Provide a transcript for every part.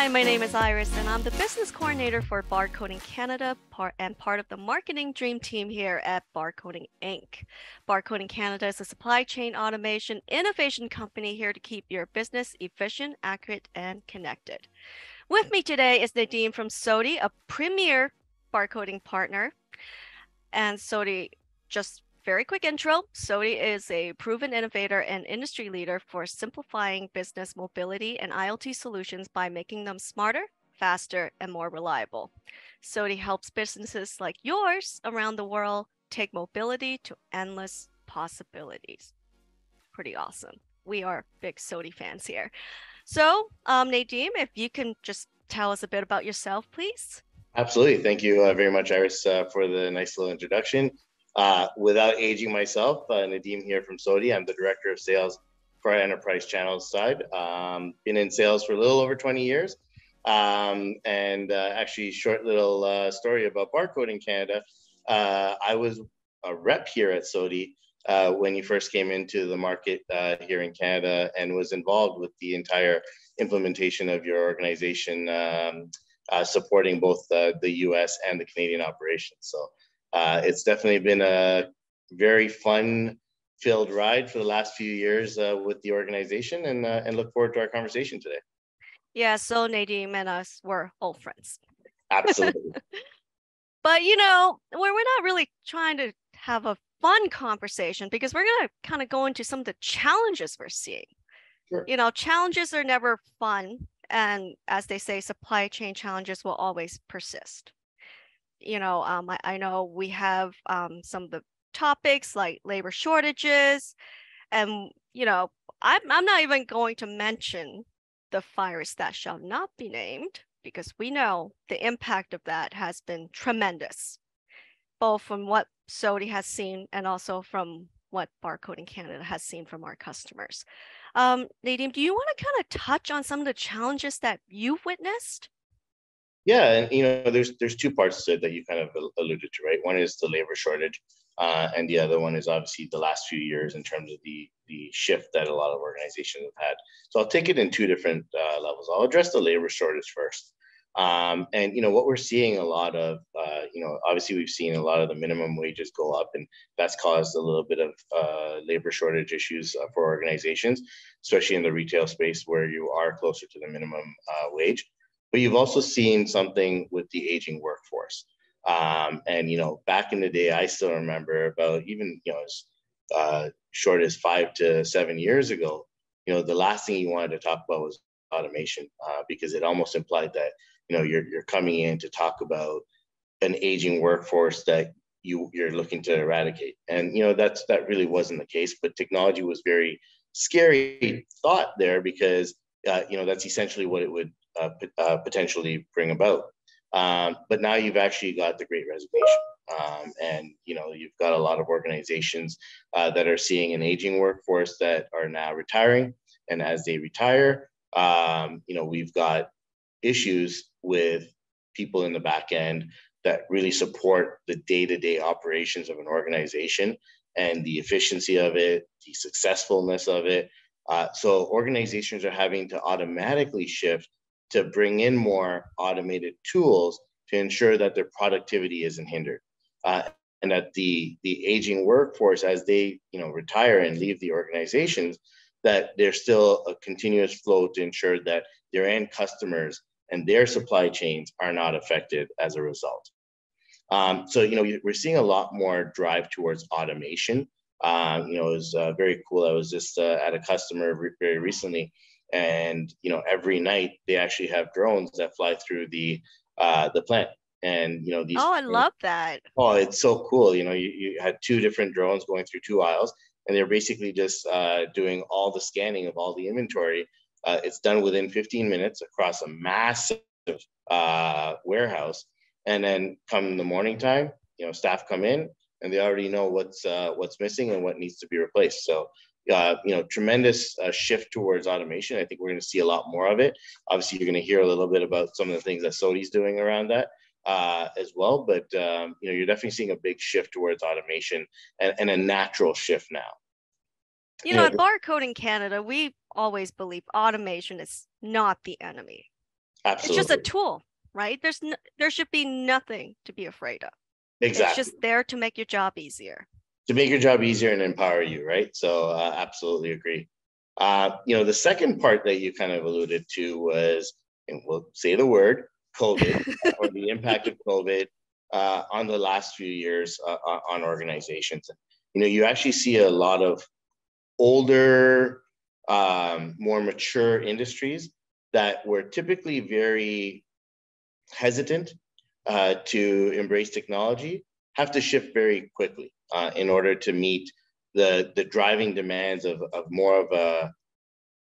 Hi, my name is Iris, and I'm the business coordinator for Barcoding Canada and part of the marketing dream team here at Barcoding Inc. Barcoding Canada is a supply chain automation innovation company here to keep your business efficient, accurate, and connected. With me today is Nadine from SOTI, a premier barcoding partner. And SOTI, just very quick intro, SOTI is a proven innovator and industry leader for simplifying business mobility and IoT solutions by making them smarter, faster, and more reliable. SOTI helps businesses like yours around the world take mobility to endless possibilities. Pretty awesome. We are big SOTI fans here. So, Nadine, if you can just tell us a bit about yourself, please. Absolutely. Thank you very much, Iris, for the nice little introduction. Without aging myself, Nadeem here from SOTI. I'm the Director of Sales for our Enterprise Channels side. Been in sales for a little over 20 years. Actually, short little story about Barcoding Canada. I was a rep here at SOTI when you first came into the market here in Canada and was involved with the entire implementation of your organization, supporting both the US and the Canadian operations. So it's definitely been a very fun-filled ride for the last few years with the organization, and look forward to our conversation today. Yeah, so Nadine and us were old friends. Absolutely. But, you know, we're not really trying to have a fun conversation because we're going to kind of go into some of the challenges we're seeing. Sure. You know, challenges are never fun. And as they say, supply chain challenges will always persist. You know, I know we have some of the topics like labor shortages, and, you know, I'm not even going to mention the virus that shall not be named, because we know the impact of that has been tremendous, both from what SOTI has seen and also from what Barcoding Canada has seen from our customers. Nadine, do you want to kind of touch on some of the challenges that you've witnessed? Yeah, and you know, there's two parts to it that you kind of alluded to, right? One is the labor shortage, and the other one is obviously the last few years in terms of the shift that a lot of organizations have had. So I'll take it in two different levels. I'll address the labor shortage first. And you know what we're seeing a lot of, you know, obviously we've seen a lot of the minimum wages go up, and that's caused a little bit of labor shortage issues for organizations, especially in the retail space where you are closer to the minimum wage. But you've also seen something with the aging workforce. And, you know, back in the day, I still remember about even, you know, as short as 5 to 7 years ago, you know, the last thing you wanted to talk about was automation, because it almost implied that, you know, you're coming in to talk about an aging workforce that you're looking to eradicate. And, you know, that really wasn't the case, but technology was very scary thought there because, you know, that's essentially what it would potentially bring about. But now you've actually got the Great Resignation. And, you know, you've got a lot of organizations that are seeing an aging workforce that are now retiring. And as they retire, you know, we've got issues with people in the back end that really support the day-to-day operations of an organization and the efficiency of it, the successfulness of it. So organizations are having to automatically shift to bring in more automated tools to ensure that their productivity isn't hindered, and that the aging workforce, as they, you know, retire and leave the organizations, that there's still a continuous flow to ensure that their end customers and their supply chains are not affected as a result. So, you know, we're seeing a lot more drive towards automation. You know, it was very cool. I was just at a customer very recently, and, you know, every night they actually have drones that fly through the plant. And, you know, these. Oh, I love that. Oh, it's so cool. You know, you had two different drones going through two aisles, and they're basically just doing all the scanning of all the inventory. It's done within 15 minutes across a massive warehouse. And then come the morning time, you know, staff come in and they already know what's missing and what needs to be replaced. So, you know, tremendous shift towards automation. I think we're going to see a lot more of it. Obviously, you're going to hear a little bit about some of the things that SOTI's doing around that as well. But, you know, you're definitely seeing a big shift towards automation and a natural shift now. You know, at Barcoding Canada, we always believe automation is not the enemy. It's just a Absolutely. tool, right? There should be nothing to be afraid of. It's Exactly. just there to make your job easier. To make your job easier and empower you, right? So absolutely agree. The second part that you kind of alluded to was, and we'll say the word, COVID, or the impact of COVID on the last few years on organizations. You actually see a lot of older, more mature industries that were typically very hesitant to embrace technology have to shift very quickly in order to meet the driving demands of more of a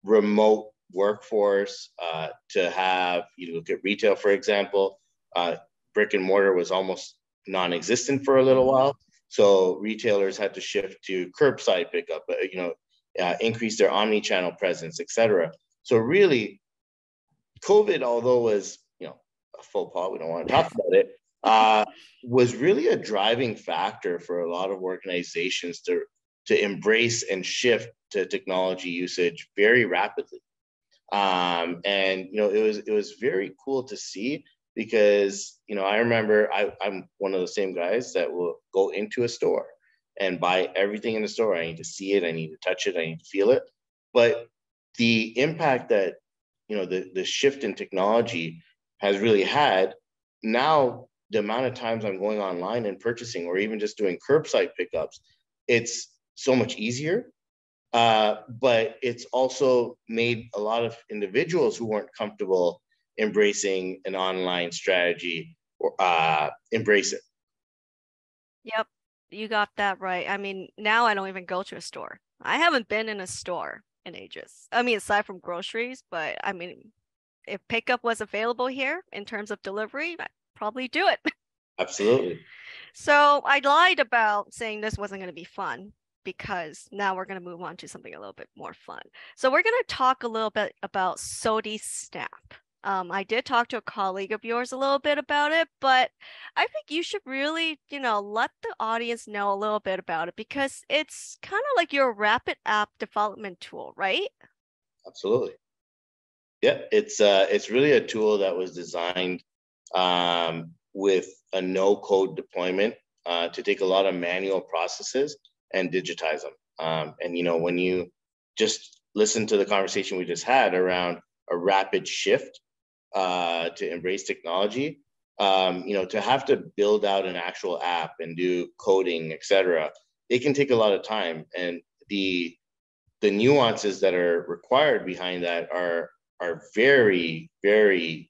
remote workforce. To have, you look at retail, for example, brick and mortar was almost non-existent for a little Mm-hmm. while. So retailers had to shift to curbside pickup, increase their omni-channel presence, etc. So really, COVID, although was a faux pas, we don't want to talk about it, was really a driving factor for a lot of organizations to embrace and shift to technology usage very rapidly. And it was very cool to see because I remember I'm one of the same guys that will go into a store and buy everything in the store. I need to see it, I need to touch it, I need to feel it. But the impact that the shift in technology has really had, now the amount of times I'm going online and purchasing or even just doing curbside pickups, it's so much easier. But it's also made a lot of individuals who weren't comfortable embracing an online strategy or embrace it. Yep, you got that right. I mean, now I don't even go to a store. I haven't been in a store in ages. I mean, aside from groceries, but I mean, if pickup was available here in terms of delivery, I'd probably do it. Absolutely. So I lied about saying this wasn't going to be fun because now we're going to move on to something a little bit more fun. So we're going to talk a little bit about SOTI Snap. I did talk to a colleague of yours a little bit about it, but I think you should really, let the audience know a little bit about it because it's kind of like your rapid app development tool, right? Absolutely. Yeah, it's really a tool that was designed with a no-code deployment to take a lot of manual processes and digitize them. And when you just listen to the conversation we just had around a rapid shift to embrace technology, to have to build out an actual app and do coding, etc., it can take a lot of time, and the nuances that are required behind that are very, very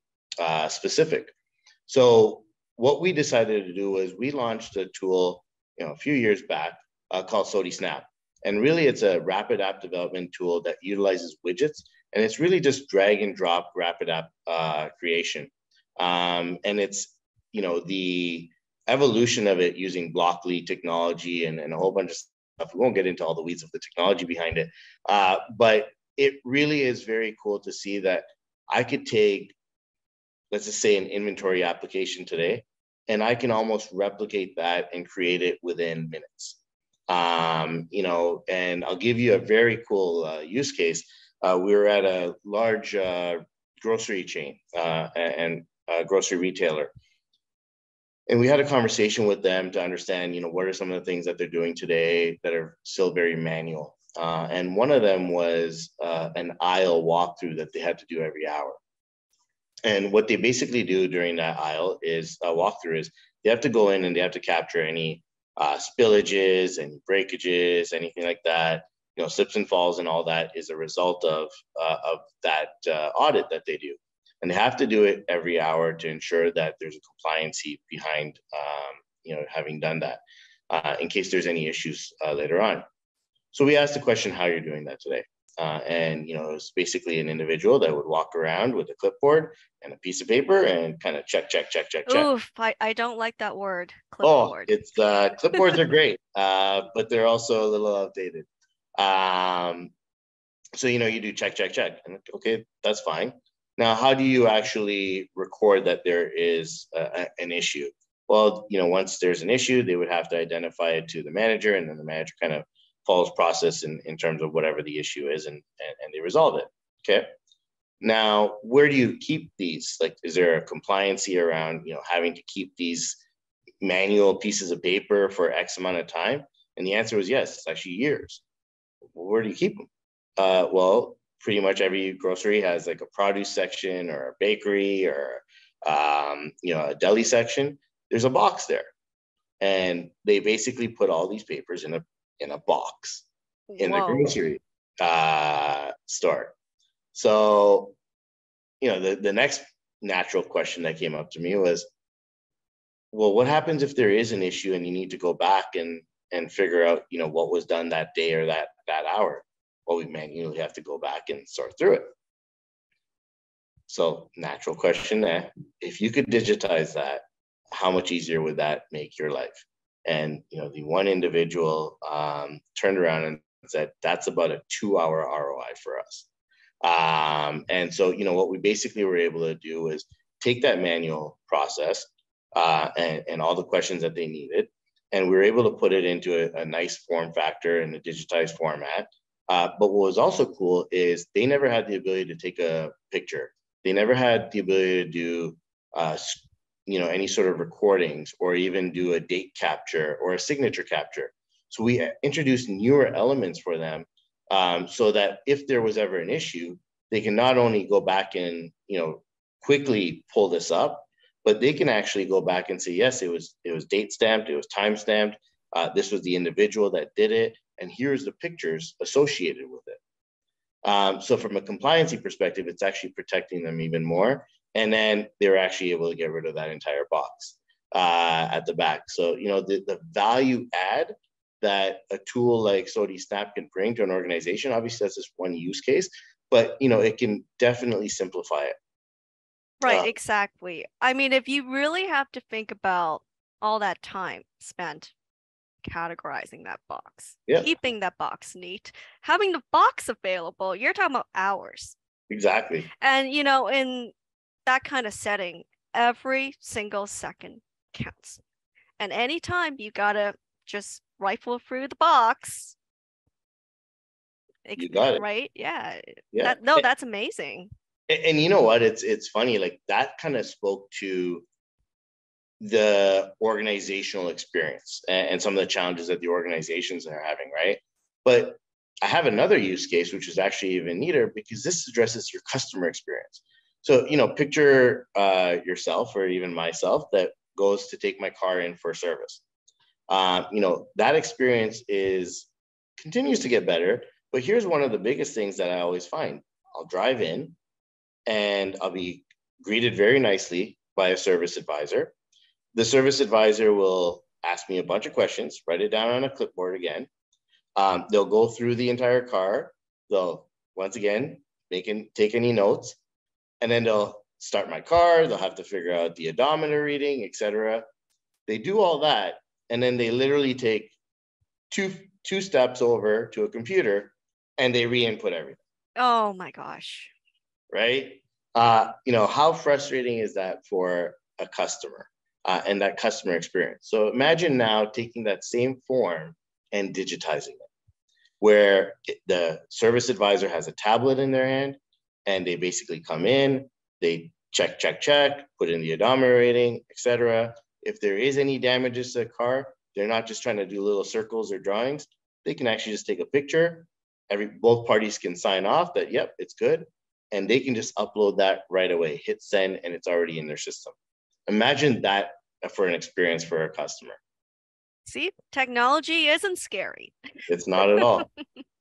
specific. So what we decided to do was we launched a tool, a few years back called SOTI Snap. And really it's a rapid app development tool that utilizes widgets. And it's really just drag and drop rapid app creation. And it's, the evolution of it using Blockly technology and a whole bunch of stuff. We won't get into all the weeds of the technology behind it. But it really is very cool to see that I could take, let's just say, an inventory application today, and I can almost replicate that and create it within minutes. And I'll give you a very cool use case. We were at a large grocery chain and grocery retailer, and we had a conversation with them to understand, what are some of the things that they're doing today that are still very manual. And one of them was an aisle walkthrough that they had to do every hour. And what they basically do during that aisle is walkthrough is they have to go in and they have to capture any spillages and breakages, anything like that. Slips and falls and all that is a result of that audit that they do, and they have to do it every hour to ensure that there's a compliancy behind having done that in case there's any issues later on. So we asked the question, how you're doing that today. And it was basically an individual that would walk around with a clipboard and a piece of paper and kind of check. Oof, I don't like that word, Oh, clipboard. it's clipboards are great, but they're also a little outdated. Um, so you do check, and okay, that's fine. Now, how do you actually record that there is an issue? Well, once there's an issue, they would have to identify it to the manager, and then the manager kind of follows process in terms of whatever the issue is, and they resolve it. Okay. Now, where do you keep these? Like, is there a compliancy around, having to keep these manual pieces of paper for X amount of time? And the answer was yes, it's actually years. Well, where do you keep them? Well, pretty much every grocery has like a produce section or a bakery or, a deli section. There's a box there. And they basically put all these papers in a box in the Whoa. grocery store. So, the next natural question that came up to me was, well, what happens if there is an issue and you need to go back and figure out, what was done that day or that hour? Well, we manually have to go back and sort through it. So, natural question, if you could digitize that, how much easier would that make your life? And, the one individual turned around and said, that's about a 2-hour ROI for us. And so, what we basically were able to do is take that manual process and all the questions that they needed, and we were able to put it into a nice form factor in a digitized format. But what was also cool is they never had the ability to take a picture. They never had the ability to do, any sort of recordings or even do a date capture or a signature capture. So we introduced newer elements for them, so that if there was ever an issue, they can not only go back and quickly pull this up, but they can actually go back and say, yes, it was date stamped, it was time stamped, this was the individual that did it, and here's the pictures associated with it. So from a compliancy perspective, it's actually protecting them even more. And then they're actually able to get rid of that entire box at the back. So, the value add that a tool like SOTI Snap can bring to an organization, obviously that's just one use case, but, it can definitely simplify it. Right, exactly. I mean, if you really have to think about all that time spent categorizing that box, Yeah, keeping that box neat, having the box available, you're talking about hours. exactly. And, in that kind of setting, every single second counts. And anytime you gotta just rifle through the box, You got it. right? Yeah. Yeah. That's amazing. And you know what? It's funny. Like that kind of spoke to the organizational experience and some of the challenges that the organizations are having, right? But I have another use case, which is actually even neater because this addresses your customer experience. So, picture yourself or even myself that goes to take my car in for service. That experience continues to get better. But here's one of the biggest things that I always find. I'll drive in and I'll be greeted very nicely by a service advisor. The service advisor will ask me a bunch of questions, write it down on a clipboard again. They'll go through the entire car. They'll, once again, take any notes, and then they'll start my car. They'll have to figure out the odometer reading, etc. They do all that, and then they literally take two steps over to a computer, and they re-input everything. Oh my gosh. Right? How frustrating is that for a customer and that customer experience? So imagine now taking that same form and digitizing it, where the service advisor has a tablet in their hand and they basically come in, they check, put in the odometer rating, etc. If there is any damages to the car, they're not just trying to do little circles or drawings. They can actually just take a picture. Both parties can sign off that, yep, it's good. And they can just upload that right away, hit send, and it's already in their system. Imagine that for an experience for a customer. See, technology isn't scary. It's not at all.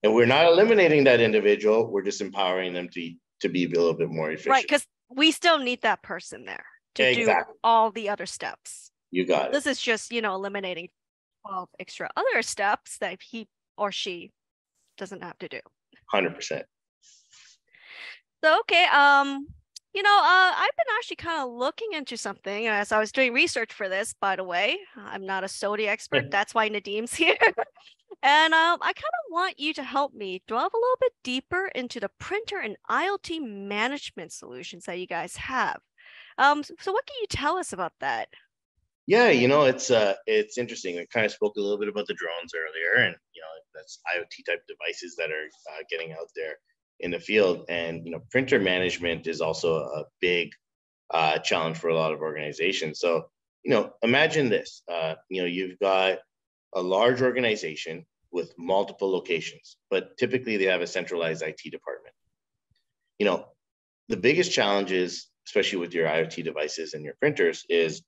And we're not eliminating that individual. We're just empowering them to be a little bit more efficient. Right, because we still need that person there to do all the other steps. You got it. This is just, eliminating 12 extra other steps that he or she doesn't have to do. 100%. So, okay, I've been actually kind of looking into something as I was doing research for this, by the way. I'm not a SOTI expert. That's why Nadim's here. And I kind of want you to help me delve a little bit deeper into the printer and IoT management solutions that you guys have. So what can you tell us about that? Yeah, it's interesting. We kind of spoke a little bit about the drones earlier, and that's IoT type devices that are getting out there. in the field. And, printer management is also a big challenge for a lot of organizations. So, imagine this, you've got a large organization with multiple locations, but typically they have a centralized IT department. The biggest challenges, especially with your IoT devices and your printers, is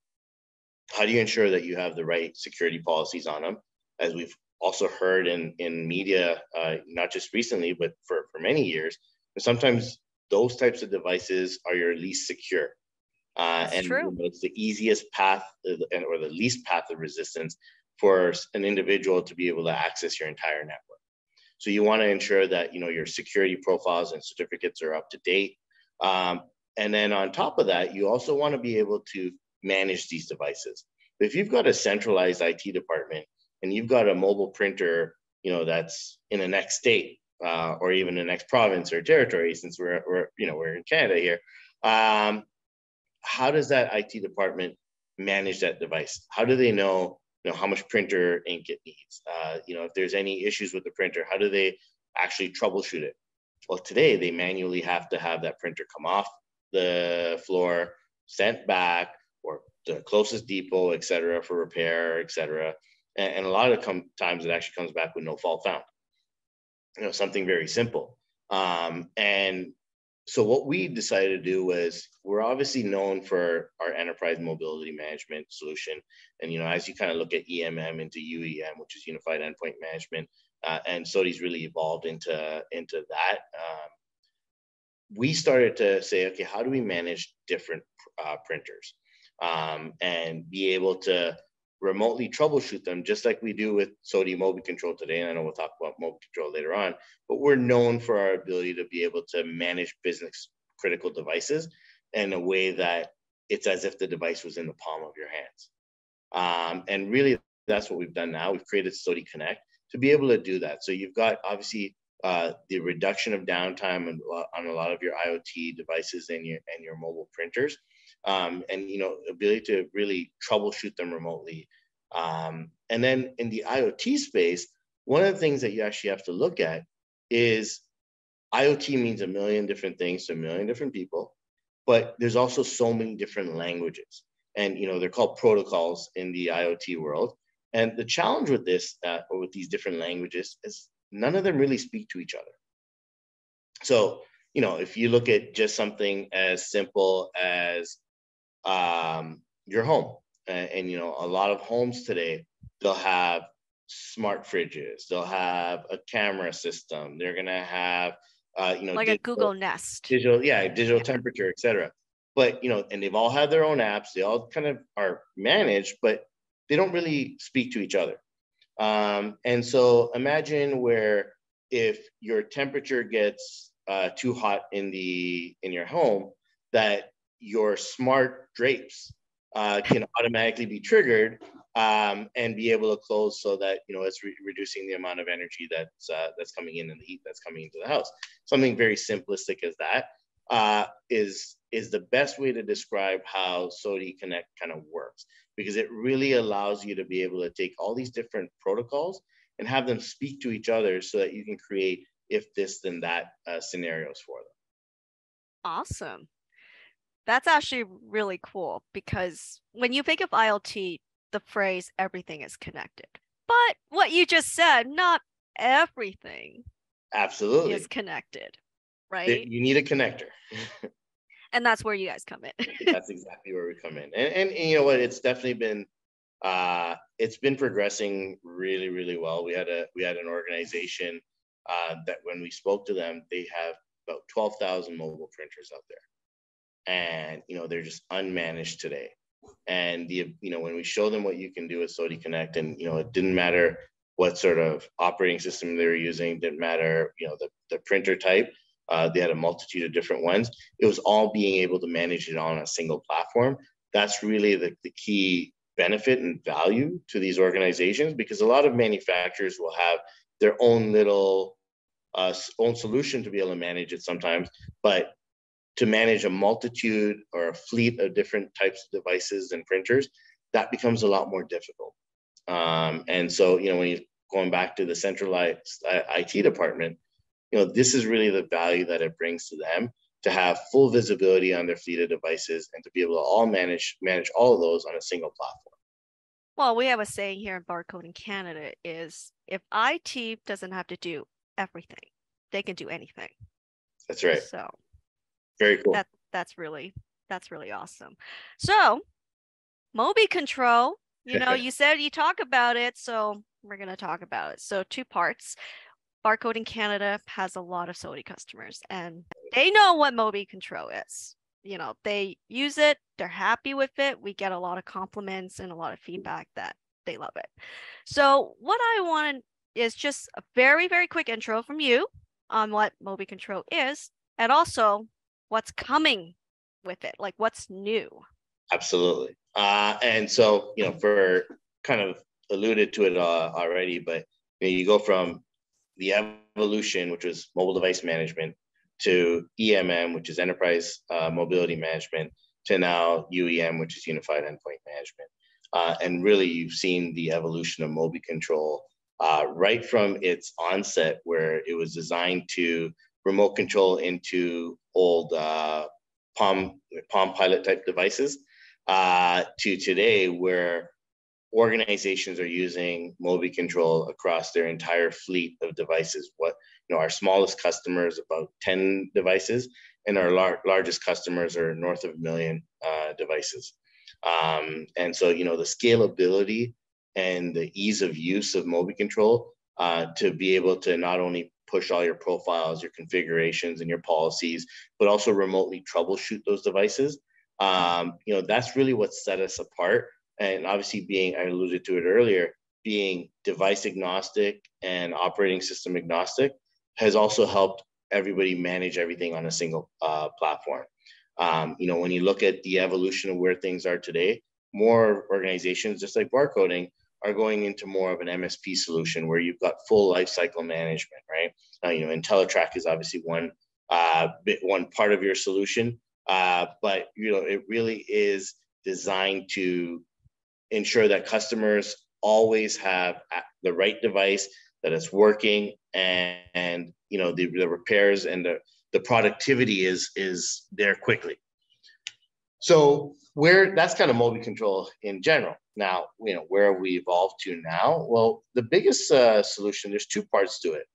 how do you ensure that you have the right security policies on them? As we've also heard in media, not just recently, but for many years, sometimes those types of devices are your least secure. That's And true. it's the easiest path or the least path of resistance for an individual to be able to access your entire network. So you want to ensure that your security profiles and certificates are up to date. And then on top of that, you also want to be able to manage these devices. But if you've got a centralized IT department and you've got a mobile printer, that's in the next state or even the next province or territory, since we're in Canada here, how does that IT department manage that device? How do they know how much printer ink it needs? If there's any issues with the printer, how do they actually troubleshoot it? Well, today they manually have to have that printer come off the floor, sent back, or the closest depot, et cetera, for repair, et cetera. And a lot of times it actually comes back with no fault found. Something very simple. And so what we decided to do was, we're obviously known for our enterprise mobility management solution. And, as you kind of look at EMM into UEM, which is Unified Endpoint Management, and SOTI's really evolved into that. We started to say, okay, how do we manage different printers and be able to remotely troubleshoot them, just like we do with SOTI MobiControl today. And I know we'll talk about MobiControl later on, but we're known for our ability to be able to manage business critical devices in a way that it's as if the device was in the palm of your hands. And really, that's what we've done now. We've created SOTI Connect to be able to do that. So you've got obviously the reduction of downtime on a lot of your IoT devices and your mobile printers, and ability to really troubleshoot them remotely. And then in the IoT space, one of the things that you actually have to look at is IoT means a million different things to a million different people, but there's also so many different languages, and they're called protocols in the IoT world. And the challenge with this, or with these different languages, is none of them really speak to each other. So, if you look at just something as simple as your home, and a lot of homes today, they'll have smart fridges, they'll have a camera system, they're gonna have like a Google Nest. digital temperature, etc. But and they've all had their own apps, they all kind of are managed, but they don't really speak to each other. And so imagine where if your temperature gets too hot in your home, that your smart drapes can automatically be triggered and be able to close, so that it's reducing the amount of energy that's coming in and the heat that's coming into the house. Something very simplistic as that is the best way to describe how SOTI Connect kind of works, because it really allows you to be able to take all these different protocols and have them speak to each other, so that you can create if this then that scenarios for them. Awesome. That's actually really cool, because when you think of IoT, the phrase everything is connected. But what you just said, not everything Absolutely is connected, right? You need a connector. And that's where you guys come in. That's exactly where we come in. And you know what, it's definitely been it's been progressing really, really well. We had an organization that when we spoke to them, they have about 12,000 mobile printers out there, and they're just unmanaged today. And when we show them what you can do with SOTI Connect, and it didn't matter what sort of operating system they were using, didn't matter the printer type. They had a multitude of different ones. It was all being able to manage it on a single platform. That's really the key benefit and value to these organizations, because a lot of manufacturers will have their own little own solution to be able to manage it sometimes, but to manage a multitude or a fleet of different types of devices and printers, that becomes a lot more difficult. And so when you're going back to the centralized IT department, this is really the value that it brings to them, to have full visibility on their fleet of devices and to be able to all manage all of those on a single platform. Well, we have a saying here in Barcode in Canada is if IT doesn't have to do everything, they can do anything. That's right. So very cool. That's really awesome. So MobiControl, you said you talk about it, so we're going to talk about it. So two parts. Barcode in Canada has a lot of SOTI customers, and they know what MobiControl is. They use it, they're happy with it. We get a lot of compliments and a lot of feedback that they love it. So what I want is just a very, very quick intro from you on what MobiControl is, and also what's coming with it, like what's new. Absolutely. And so, for kind of alluded to it already, but you go from the evolution, which was mobile device management, to EMM, which is enterprise mobility management, to now UEM, which is unified endpoint management. And really, you've seen the evolution of MobiControl right from its onset, where it was designed to remote control into old Palm Pilot type devices, to today, where organizations are using MobiControl across their entire fleet of devices. Our smallest customers, about 10 devices, and our largest customers are north of 1 million devices. And so, the scalability and the ease of use of MobiControl to be able to not only push all your profiles, your configurations, and your policies, but also remotely troubleshoot those devices. That's really what set us apart. And obviously, I alluded to it earlier, being device agnostic and operating system agnostic has also helped everybody manage everything on a single platform. When you look at the evolution of where things are today, more organizations, just like barcoding, are going into more of an MSP solution where you've got full lifecycle management, right? IntelliTrack is obviously one part of your solution, but it really is designed to ensure that customers always have the right device, that it's working, and the repairs and the productivity is there quickly. So that's kind of MobiControl in general. Now, where have we evolved to now? Well, the biggest solution, there's two parts to it.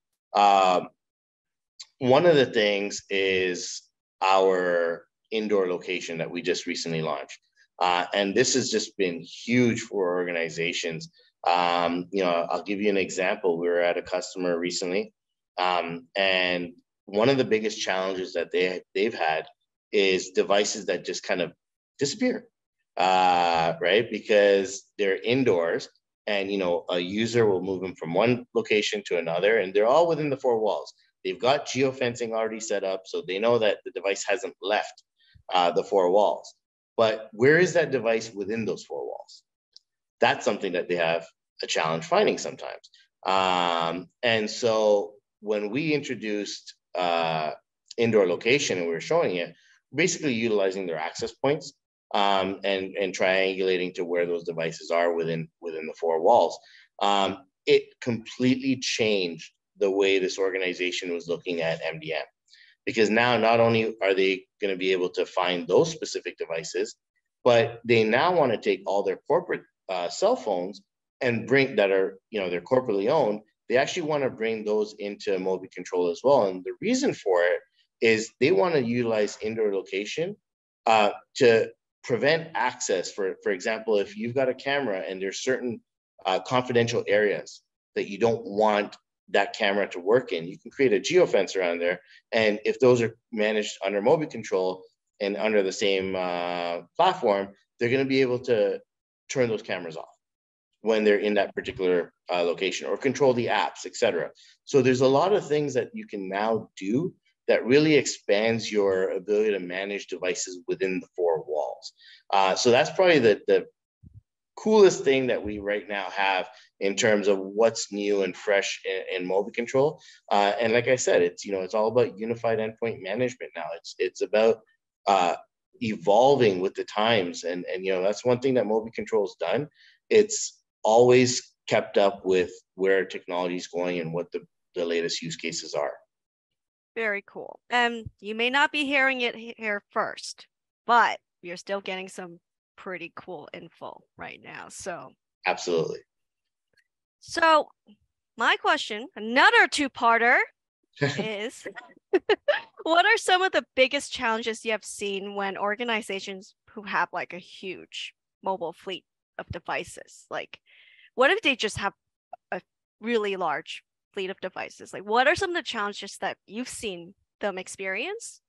One of the things is our indoor location that we just recently launched. And this has just been huge for organizations. I'll give you an example. We were at a customer recently, and one of the biggest challenges that they've had is devices that just kind of disappear, right? Because they're indoors, and a user will move them from one location to another, and they're all within the four walls. They've got geofencing already set up, so they know that the device hasn't left the four walls. But where is that device within those four walls? That's something that they have a challenge finding sometimes. And so when we introduced indoor location and we were showing it, basically utilizing their access points and triangulating to where those devices are within the four walls, it completely changed the way this organization was looking at MDM. Because now not only are they going to be able to find those specific devices, but they now want to take all their corporate cell phones and bring that are, they're corporately owned. They actually want to bring those into MobiControl as well. And the reason for it is they want to utilize indoor location to prevent access. For example, if you've got a camera and there's certain confidential areas that you don't want that camera to work in, you can create a geofence around there. And if those are managed under MobiControl and under the same platform, they're going to be able to turn those cameras off when they're in that particular location, or control the apps, etc. So there's a lot of things that you can now do that really expands your ability to manage devices within the four walls. So that's probably the coolest thing that we right now have in terms of what's new and fresh in MobiControl. And like I said, it's all about unified endpoint management now. It's about evolving with the times, and that's one thing that MobiControl's done. It's always kept up with where technology is going and what the latest use cases are. Very cool. And you may not be hearing it here first, but you're still getting some pretty cool info right now. Absolutely. So my question, another two-parter, is what are some of the biggest challenges you have seen when organizations who have like a huge mobile fleet of devices? Like, what if they just have a really large fleet of devices? Like, what are some of the challenges that you've seen them experience?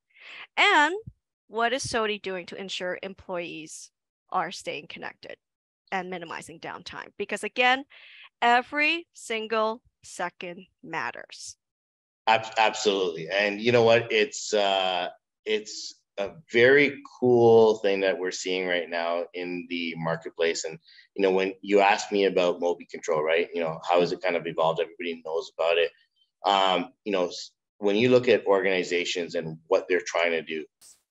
And what is SOTI doing to ensure employees are staying connected and minimizing downtime? Because again, every single second matters. Absolutely. And you know what? It's a very cool thing that we're seeing right now in the marketplace. And when you ask me about MobiControl, right? How has it kind of evolved? Everybody knows about it. When you look at organizations and what they're trying to do,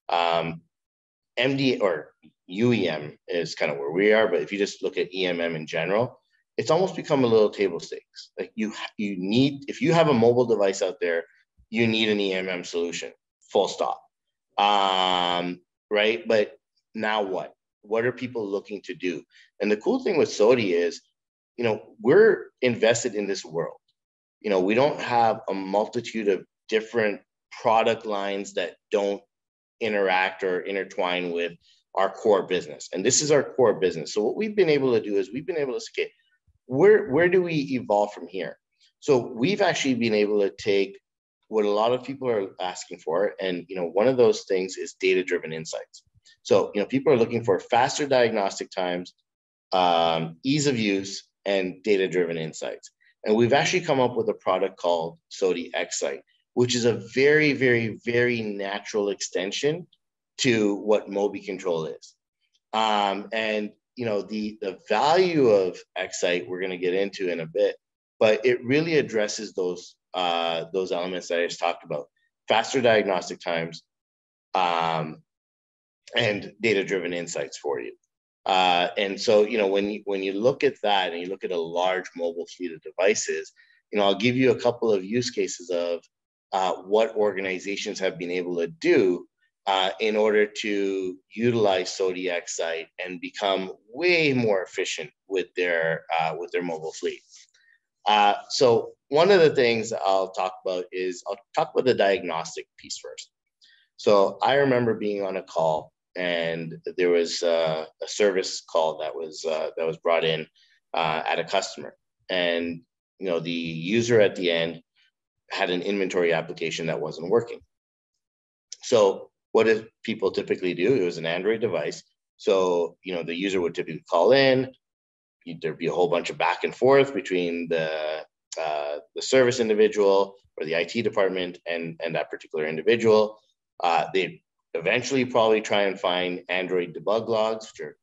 MD or UEM is kind of where we are, but if you just look at EMM in general, it's almost become a little table stakes. Like you need, if you have a mobile device out there, you need an EMM solution, full stop. Right? But now what? What are people looking to do? And the cool thing with SOTI is, we're invested in this world. We don't have a multitude of different product lines that don't interact or intertwine with our core business. And this is our core business. So what we've been able to do is we've been able to say, where do we evolve from here? So we've actually been able to take what a lot of people are asking for. And, one of those things is data-driven insights. So, people are looking for faster diagnostic times, ease of use, and data-driven insights. And we've actually come up with a product called SOTI Excite, which is a very, very, very natural extension to what MobiControl is. And the value of Excite we're going to get into in a bit, but it really addresses those elements that I just talked about: faster diagnostic times, and data-driven insights for you. And so, when you look at that and you look at a large mobile fleet of devices, I'll give you a couple of use cases of what organizations have been able to do in order to utilize SOTI Excite and become way more efficient with their mobile fleet. So one of the things I'll talk about the diagnostic piece first. So I remember being on a call, and there was a service call that was brought in at a customer, and the user at the end had an inventory application that wasn't working. So what did people typically do? It was an Android device. So, the user would typically call in. There'd be a whole bunch of back and forth between the service individual or the IT department and that particular individual. They'd eventually probably try and find Android debug logs, which are,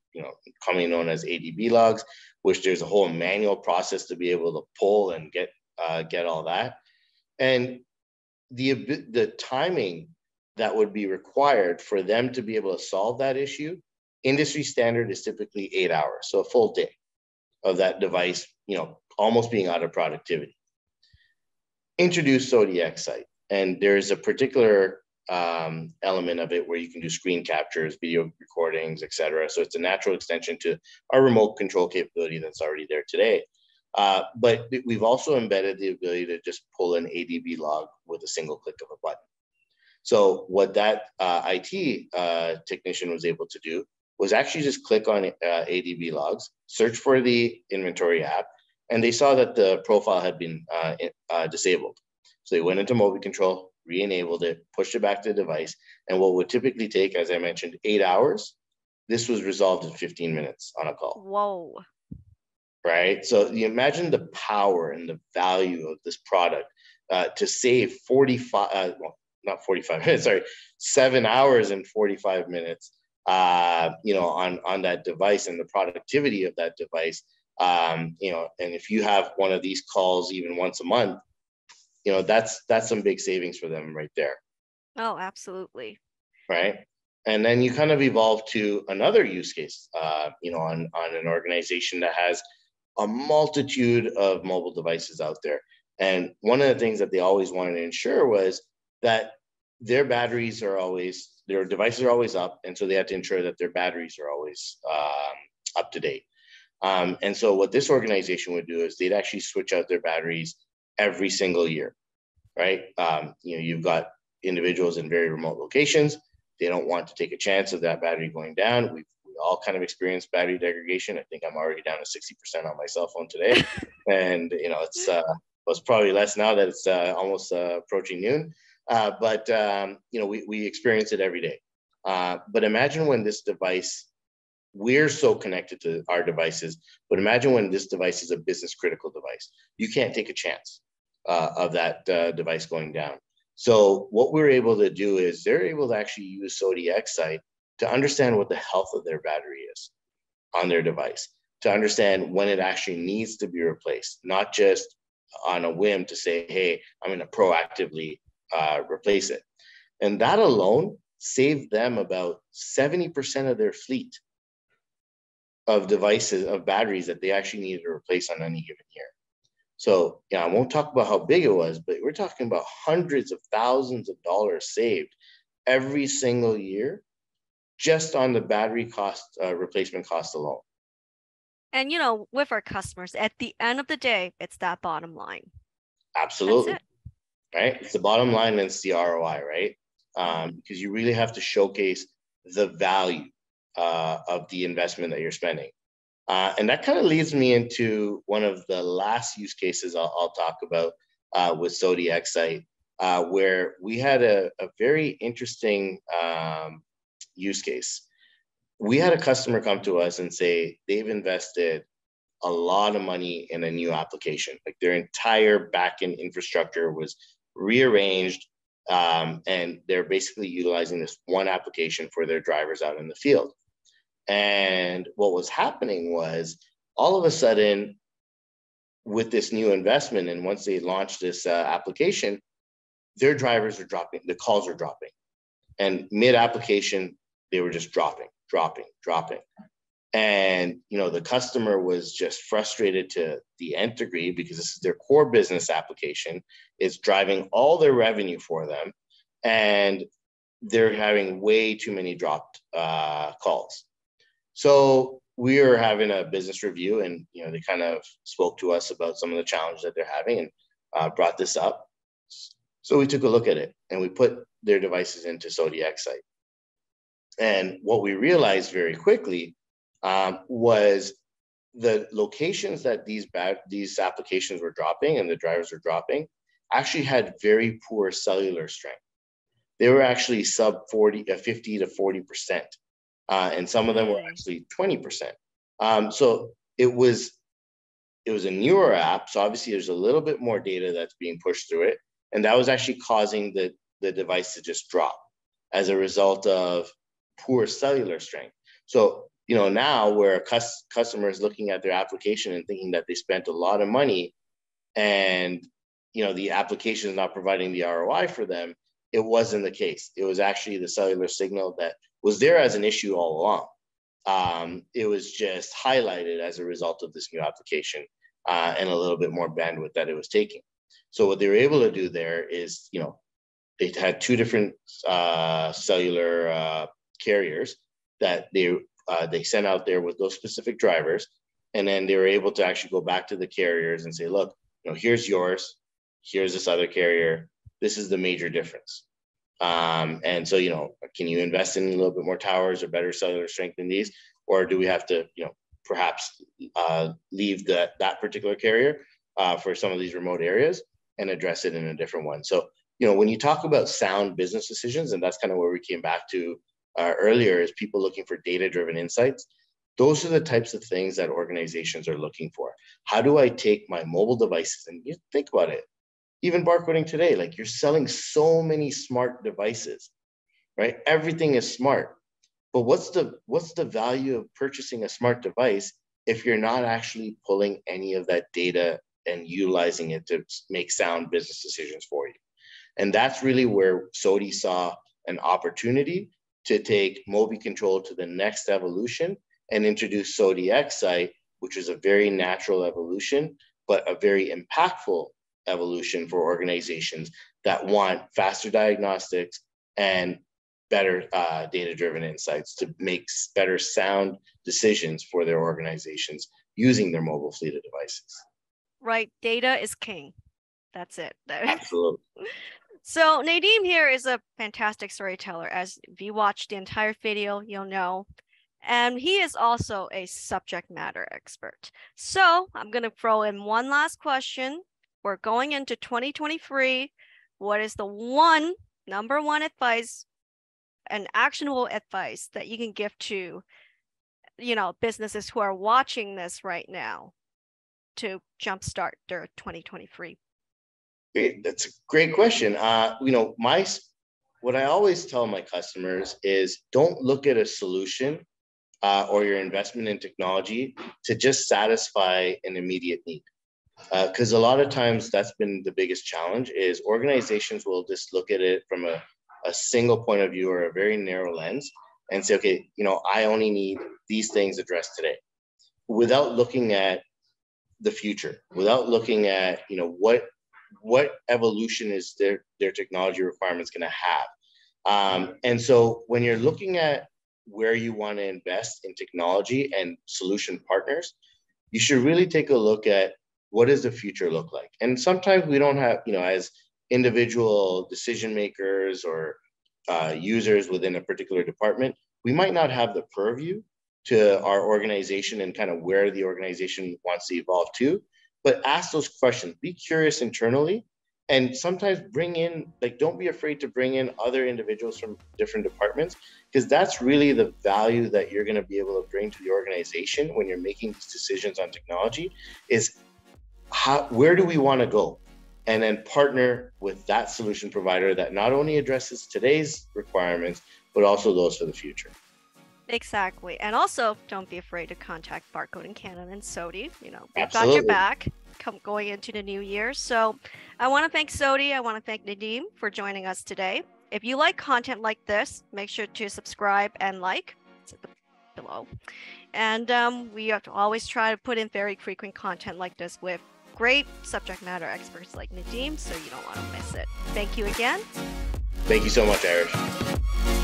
commonly known as ADB logs, which there's a whole manual process to be able to pull and get all that. And the timing that would be required for them to be able to solve that issue, industry standard is typically 8 hours. So a full day of that device, almost being out of productivity. Introduce SOTI Excite. And there's a particular element of it where you can do screen captures, video recordings, etc. So it's a natural extension to our remote control capability that's already there today. But we've also embedded the ability to just pull an ADB log with a single click of a button. So what that IT technician was able to do was actually just click on ADB logs, search for the inventory app, and they saw that the profile had been disabled. So they went into MobiControl, re-enabled it, pushed it back to the device, and what would typically take, as I mentioned, 8 hours, this was resolved in 15 minutes on a call. Whoa. Right? So you imagine the power and the value of this product to save 7 hours and 45 minutes, on that device and the productivity of that device. And if you have one of these calls even once a month, that's some big savings for them right there. Oh, absolutely. Right. And then you kind of evolve to another use case, on an organization that has a multitude of mobile devices out there. And one of the things that they always wanted to ensure was that their devices are always up. And so they had to ensure that their batteries are always up to date. And so what this organization would do is they'd actually switch out their batteries every single year, right? You've got individuals in very remote locations. They don't want to take a chance of that battery going down. We all kind of experienced battery degradation. I think I'm already down to 60% on my cell phone today. And, it's probably less now that it's almost approaching noon. But we experience it every day. But imagine when this device, we're so connected to our devices, but imagine when this device is a business critical device. You can't take a chance of that device going down. So what we're able to do is they're able to actually use SOTI Excite to understand what the health of their battery is on their device, to understand when it actually needs to be replaced, not just on a whim to say, hey, I'm going to proactively replace it. And that alone saved them about 70% of their fleet of devices, of batteries that they actually needed to replace on any given year. So, I won't talk about how big it was, but we're talking about hundreds of thousands of dollars saved every single year just on the battery cost, replacement cost alone. And, with our customers, at the end of the day, it's that bottom line. Absolutely. That's it. Right? It's the bottom line and it's the ROI, right? Because you really have to showcase the value of the investment that you're spending. And that kind of leads me into one of the last use cases I'll talk about with SOTI Excite, where we had a very interesting use case. We had a customer come to us and say they've invested a lot of money in a new application. Like their entire backend infrastructure was rearranged, and they're basically utilizing this one application for their drivers out in the field. And what was happening was all of a sudden with this new investment, and once they launched this application, their drivers are dropping, the calls are dropping. And mid-application, they were just dropping. And, the customer was just frustrated to the nth degree because this is their core business application. It's driving all their revenue for them. And they're having way too many dropped calls. So we were having a business review and, they kind of spoke to us about some of the challenges that they're having and brought this up. So we took a look at it and we put their devices into SOTI Excite. And what we realized very quickly was the locations that these applications were dropping and the drivers were dropping actually had very poor cellular strength. They were actually sub 50 to 40%. And some of them were actually 20%. So it was a newer app. So obviously there's a little bit more data that's being pushed through it. And that was actually causing the device to just drop as a result of poor cellular strength. So, now where a customer is looking at their application and thinking that they spent a lot of money and, the application is not providing the ROI for them, it wasn't the case. It was actually the cellular signal that was there as an issue all along. It was just highlighted as a result of this new application and a little bit more bandwidth that it was taking. So what they were able to do there is, they had two different cellular carriers that they sent out there with those specific drivers. And then they were able to actually go back to the carriers and say, look, here's yours, here's this other carrier. This is the major difference. And so, can you invest in a little bit more towers or better cellular strength in these? Or do we have to, perhaps leave that particular carrier for some of these remote areas and address it in a different one? So, when you talk about sound business decisions, and that's kind of where we came back to earlier, is people looking for data-driven insights. Those are the types of things that organizations are looking for. How do I take my mobile devices, and you think about it, even barcoding today, like you're selling so many smart devices, right? Everything is smart. But what's the value of purchasing a smart device if you're not actually pulling any of that data and utilizing it to make sound business decisions for you? And that's really where SOTI saw an opportunity to take MobiControl to the next evolution and introduce SOTI Excite, which is a very natural evolution, but a very impactful evolution for organizations that want faster diagnostics and better data-driven insights to make better sound decisions for their organizations using their mobile fleet of devices. Right. Data is king. That's it. Absolutely. So Nadeem here is a fantastic storyteller. As if you watch the entire video, you'll know. And he is also a subject matter expert. So I'm going to throw in one last question. We're going into 2023. What is the number one advice and actionable advice that you can give to, businesses who are watching this right now to jumpstart their 2023? Great. That's a great question. What I always tell my customers is don't look at a solution or your investment in technology to just satisfy an immediate need. Because a lot of times that's been the biggest challenge is organizations will just look at it from a single point of view or a very narrow lens and say, okay, I only need these things addressed today, without looking at the future, without looking at, what evolution is their technology requirements going to have. And so when you're looking at where you want to invest in technology and solution partners, you should really take a look at what does the future look like. And sometimes we don't have, as individual decision makers or users within a particular department, we might not have the purview to our organization and kind of where the organization wants to evolve to. But ask those questions, be curious internally, and sometimes bring in, don't be afraid to bring in other individuals from different departments, because that's really the value that you're going to be able to bring to the organization when you're making these decisions on technology is where do we want to go? And then partner with that solution provider that not only addresses today's requirements, but also those for the future. Exactly. And also, don't be afraid to contact Barcoding Canada and SOTI. We've Absolutely. got your back going into the new year. So I want to thank SOTI. I want to thank Nadeem for joining us today. If you like content like this, make sure to subscribe and like. It's below. And we have to always try to put in very frequent content like this with great subject matter experts like Nadeem, so you don't want to miss it. Thank you again. Thank you so much, Irish.